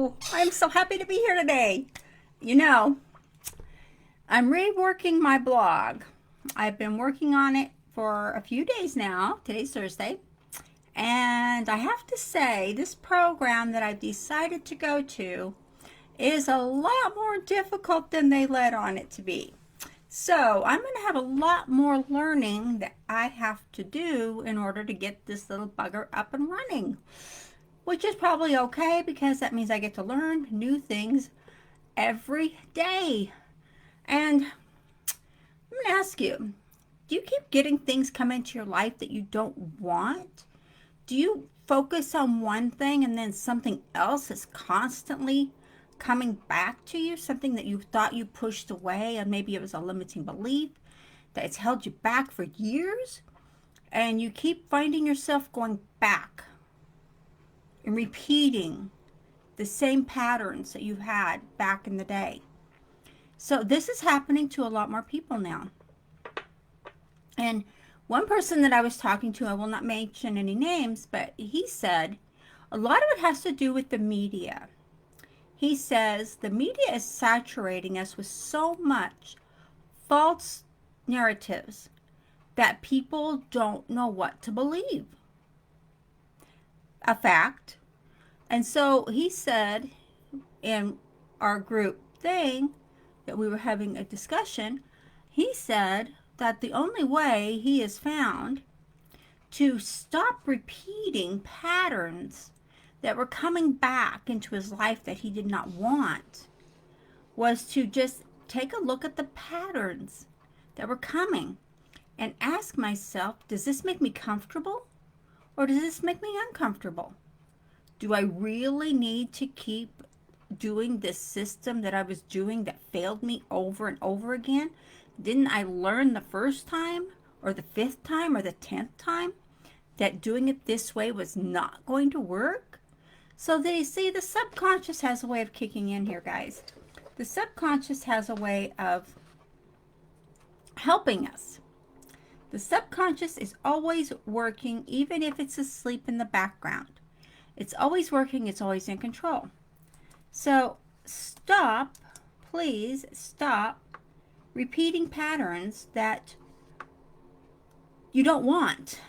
Hello! I'm so happy to be here today. You know, I'm reworking my blog. I've been working on it for a few days now. Today's Thursday. And I have to say, this program that I've decided to go to is a lot more difficult than they let on it to be. So I'm going to have a lot more learning that I have to do in order to get this little bugger up and running. Which is probably okay because that means I get to learn new things every day. And I'm going to ask you, do you keep getting things come into your life that you don't want? Do you focus on one thing and then something else is constantly coming back to you? Something that you thought you pushed away, and maybe it was a limiting belief that it's held you back for years, and you keep finding yourself going back and repeating the same patterns that you had back in the day. So this is happening to a lot more people now. And one person that I was talking to, I will not mention any names, but he said a lot of it has to do with the media. He says the media is saturating us with so much false narratives that people don't know what to believe. A fact. And so he said in our group thing that we were having a discussion, he said that the only way he has found to stop repeating patterns that were coming back into his life that he did not want was to just take a look at the patterns that were coming and ask myself, does this make me comfortable or does this make me uncomfortable? Do I really need to keep doing this system that I was doing that failed me over and over again? Didn't I learn the first time or the 5th time or the 10th time that doing it this way was not going to work? So they see the subconscious has a way of kicking in here, guys. The subconscious has a way of helping us. The subconscious is always working, even if it's asleep in the background. It's always working. It's always in control. So stop, please stop repeating patterns that you don't want.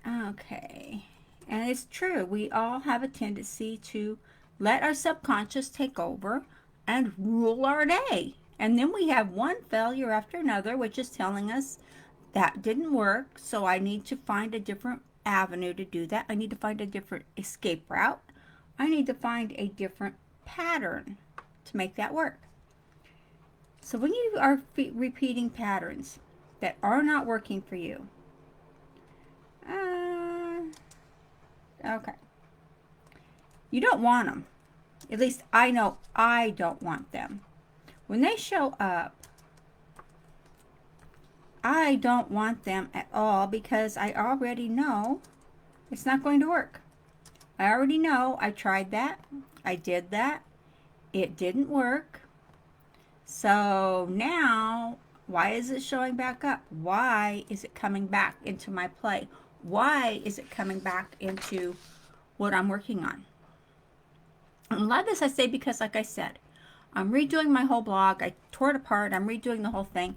Okay. And it's true. We all have a tendency to let our subconscious take over and rule our day. And then we have one failure after another, which is telling us that didn't work. So I need to find a different avenue to do that. I need to find a different escape route. I need to find a different pattern to make that work. So when you are repeating patterns that are not working for you, okay, you don't want them. At least I know I don't want them. When they show up, I don't want them at all because I already know it's not going to work. I already know I tried that. I did that. It didn't work. So now, why is it showing back up? Why is it coming back into my play? Why is it coming back into what I'm working on? And a lot of this I say because, like I said, I'm redoing my whole blog. I tore it apart. I'm redoing the whole thing.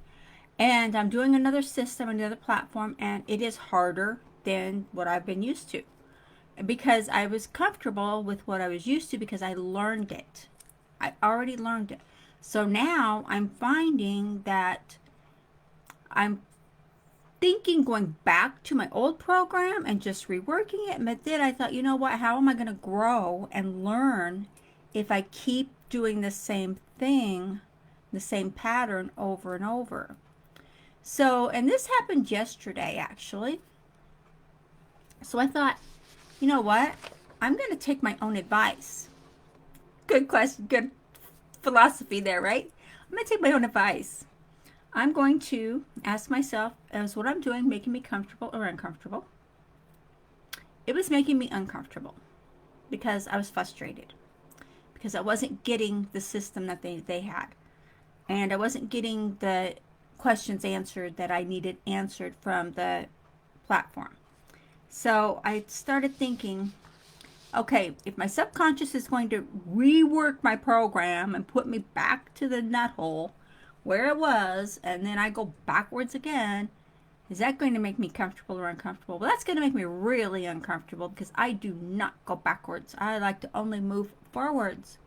And I'm doing another system, another platform, and it is harder than what I've been used to. Because I was comfortable with what I was used to because I learned it. I already learned it. So now I'm finding that I'm thinking going back to my old program and just reworking it. But then I thought, you know what? How am I going to grow and learn if I keep doing the same thing, the same pattern over and over? So, and this happened yesterday, actually. So I thought, you know what? I'm going to take my own advice. Good question, good philosophy there, right? I'm going to take my own advice. I'm going to ask myself, is what I'm doing making me comfortable or uncomfortable? It was making me uncomfortable because I was frustrated. Because I wasn't getting the system that they had. And I wasn't getting the questions answered that I needed answered from the platform. So I started thinking, okay, if my subconscious is going to rework my program and put me back to the nut hole where it was, and then I go backwards again, is that going to make me comfortable or uncomfortable? Well, that's going to make me really uncomfortable because I do not go backwards. I like to only move forwards.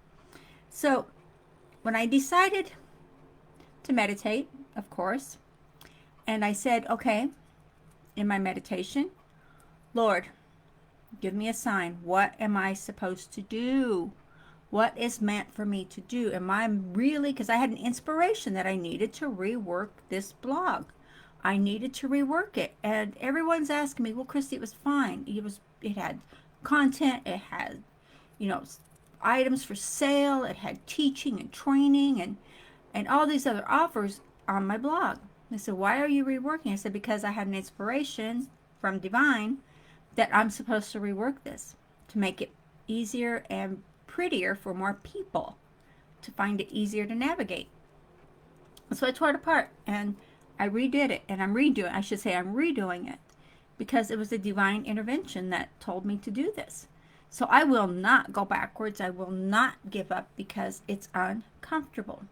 So when I decided to meditate, of course, and I said, okay, in my meditation, Lord, give me a sign. What am I supposed to do? What is meant for me to do? Am I really, because I had an inspiration that I needed to rework this blog. I needed to rework it. And everyone's asking me, well, Christy, it was fine. It had content, it had, you know, items for sale, it had teaching and training and all these other offers on my blog. They said, why are you reworking? I said, because I had an inspiration from Divine that I'm supposed to rework this to make it easier and prettier for more people, to find it easier to navigate. So I tore it apart and I redid it, and I'm redoing it because it was a divine intervention that told me to do this. So I will not go backwards. I will not give up because it's uncomfortable.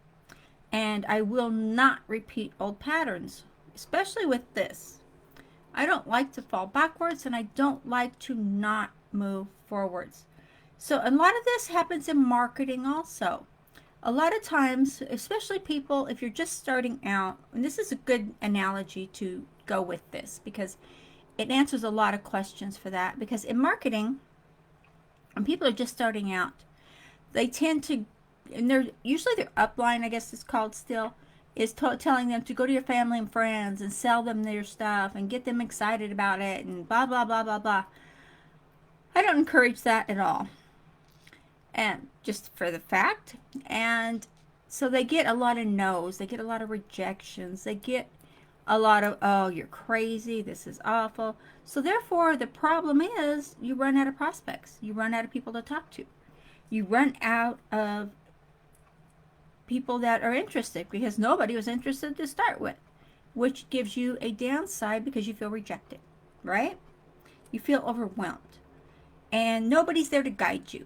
And I will not repeat old patterns, especially with this. I don't like to fall backwards, and I don't like to not move forwards. So a lot of this happens in marketing also. A lot of times, especially people, if you're just starting out, and this is a good analogy to go with this because it answers a lot of questions for that. Because in marketing, when people are just starting out, they tend to, and they're usually their upline, I guess it's called still, is telling them to go to your family and friends and sell them their stuff and get them excited about it and blah, blah, blah, blah, blah. I don't encourage that at all. And just for the fact. And so they get a lot of no's. They get a lot of rejections. They get a lot of, oh, you're crazy. This is awful. So therefore, the problem is you run out of prospects. You run out of people to talk to. You run out of people that are interested because nobody was interested to start with, which gives you a downside because you feel rejected, right? You feel overwhelmed. And nobody's there to guide you.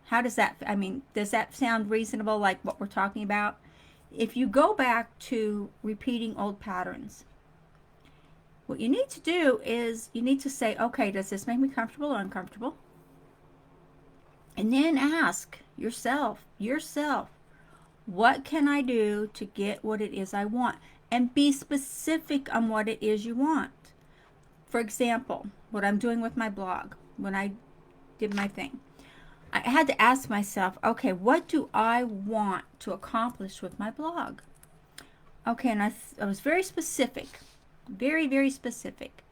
How does that, does that sound reasonable, like what we're talking about? If you go back to repeating old patterns, what you need to do is you need to say, okay, does this make me comfortable or uncomfortable? And then ask yourself, what can I do to get what it is I want? And be specific on what it is you want. For example, what I'm doing with my blog, when I did my thing, I had to ask myself, okay, what do I want to accomplish with my blog? Okay, and I was very specific, very, very specific.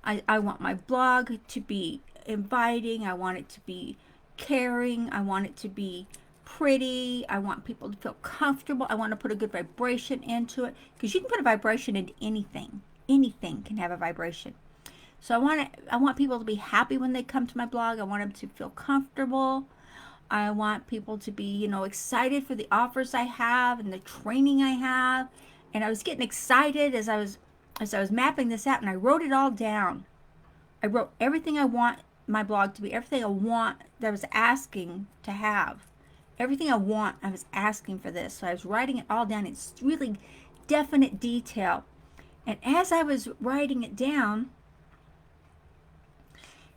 I want my blog to be inviting. I want it to be caring. I want it to be pretty. I want people to feel comfortable. I want to put a good vibration into it because you can put a vibration into anything. Anything can have a vibration. So I want people to be happy when they come to my blog. I want them to feel comfortable. I want people to be, excited for the offers I have and the training I have. And I was getting excited as I was mapping this out, and I wrote it all down. I wrote everything I want my blog to be, everything I want that I was asking to have. Everything I want, I was asking for this. So I was writing it all down. It's really definite detail. And as I was writing it down,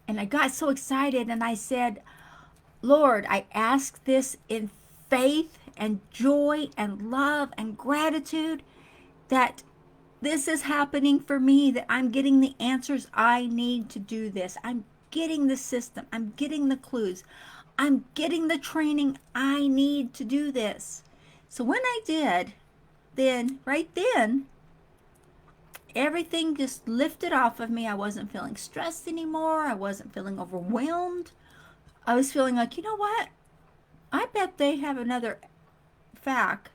and I got so excited, and I said, Lord, I ask this in faith and joy and love and gratitude that this is happening for me, that I'm getting the answers I need to do this. I'm getting the system. I'm getting the clues. I'm getting the training I need to do this. So when I did, right then, everything just lifted off of me. I wasn't feeling stressed anymore. I wasn't feeling overwhelmed. I was feeling like, you know what? I bet they have another fact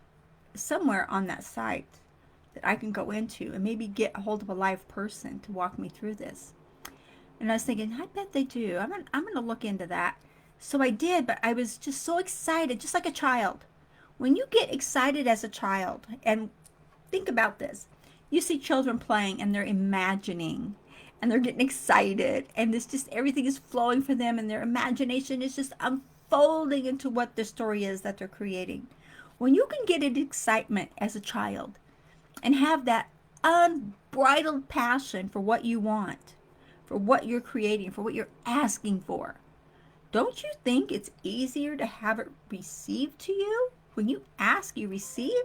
somewhere on that site that I can go into and maybe get a hold of a live person to walk me through this. And I was thinking, I bet they do. I'm going to look into that. So I did, but I was just so excited, just like a child. When you get excited as a child, and think about this, you see children playing and they're imagining and they're getting excited, and this just everything is flowing for them, and their imagination is just unfolding into what the story is that they're creating. When you can get an excitement as a child and have that unbridled passion for what you want, for what you're creating, for what you're asking for, don't you think it's easier to have it received to you? When you ask, you receive.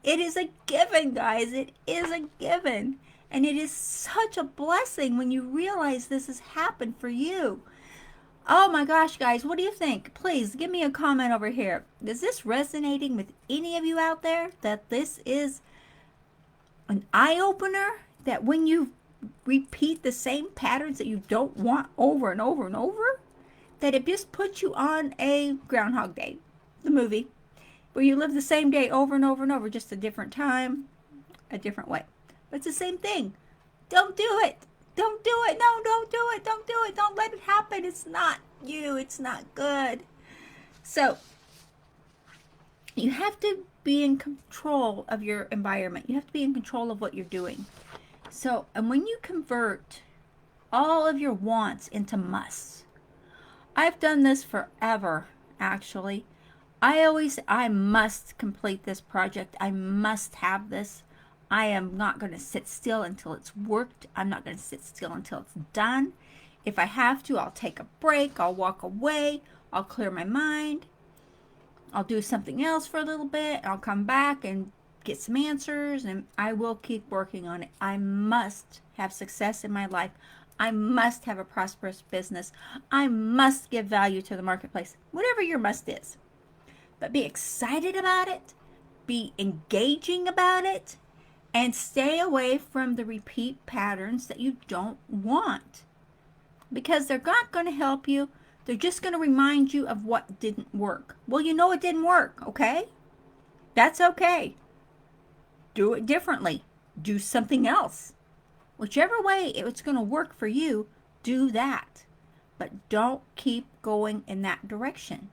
It is a given, guys. It is a given. And it is such a blessing when you realize this has happened for you. Oh my gosh, guys, what do you think? Please give me a comment over here. Is this resonating with any of you out there? That this is an eye-opener? That when you repeat the same patterns that you don't want over and over and over, that it just puts you on a Groundhog Day, the movie, where you live the same day over and over and over, just a different time, a different way. But it's the same thing. Don't do it. Don't do it. No, don't do it. Don't do it. Don't let it happen. It's not you. It's not good. So you have to be in control of your environment. You have to be in control of what you're doing. So, and when you convert all of your wants into musts, I've done this forever, actually. I must complete this project. I must have this. I am not going to sit still until it's worked. I'm not going to sit still until it's done. If I have to, I'll take a break. I'll walk away. I'll clear my mind. I'll do something else for a little bit. I'll come back and get some answers, and I will keep working on it. I must have success in my life. I must have a prosperous business. I must give value to the marketplace. Whatever your must is. But be excited about it. Be engaging about it. And stay away from the repeat patterns that you don't want. Because they're not going to help you. They're just going to remind you of what didn't work. Well, you know it didn't work, okay? That's okay. Do it differently. Do something else. Whichever way it's going to work for you, do that. But don't keep going in that direction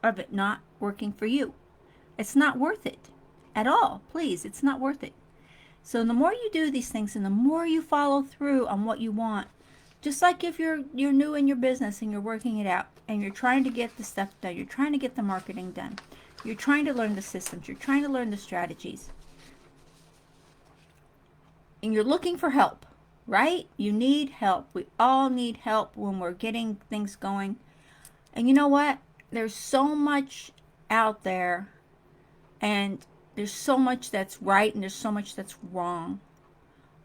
of it not working for you. It's not worth it at all. Please, it's not worth it. So the more you do these things and the more you follow through on what you want, just like if you're new in your business and you're working it out and you're trying to get the stuff done, you're trying to get the marketing done, you're trying to learn the systems, you're trying to learn the strategies, and you're looking for help, right? You need help. We all need help when we're getting things going. And you know what? There's so much out there, and there's so much that's right and there's so much that's wrong.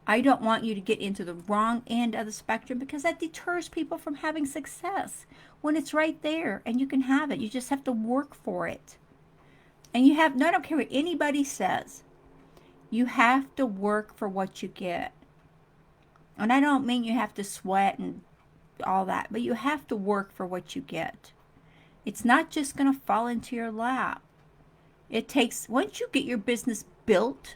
I don't want you to get into the wrong end of the spectrum because that deters people from having success when it's right there and you can have it. You just have to work for it. And you have, no, I don't care what anybody says. You have to work for what you get. And I don't mean you have to sweat and all that, but you have to work for what you get. It's not just going to fall into your lap. It takes, once you get your business built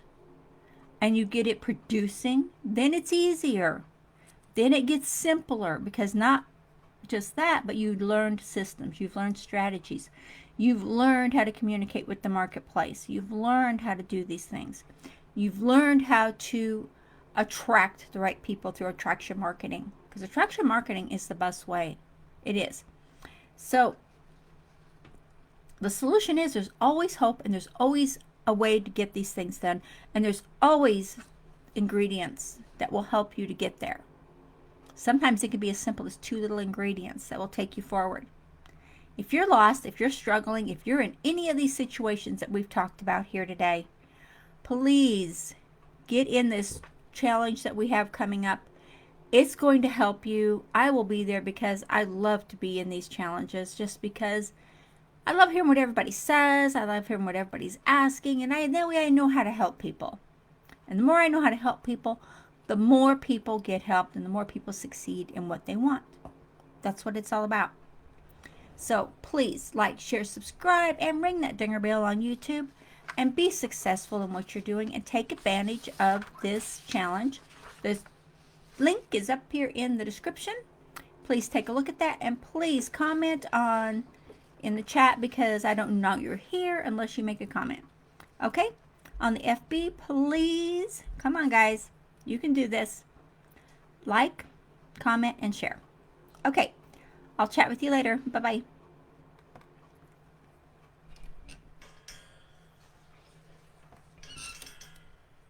and you get it producing, then it's easier. Then it gets simpler because not just that, but you learned systems, you've learned strategies, you've learned how to communicate with the marketplace, you've learned how to do these things, you've learned how to attract the right people through attraction marketing, because attraction marketing is the best way. It is. So the solution is there's always hope and there's always a way to get these things done, and there's always ingredients that will help you to get there. Sometimes it can be as simple as 2 little ingredients that will take you forward. If you're lost, if you're struggling, if you're in any of these situations that we've talked about here today, please get in this challenge that we have coming up. It's going to help you. I will be there because I love to be in these challenges, just because I love hearing what everybody says. I love hearing what everybody's asking. And that way I know how to help people. And the more I know how to help people, the more people get helped and the more people succeed in what they want. That's what it's all about. So please like, share, subscribe, and ring that dinger bell on YouTube. And be successful in what you're doing and take advantage of this challenge. The link is up here in the description. Please take a look at that. And please comment in the chat, because I don't know you're here unless you make a comment. Okay? On the FB, please. Come on, guys. You can do this. like, comment, and share. Okay, I'll chat with you later. Bye-bye.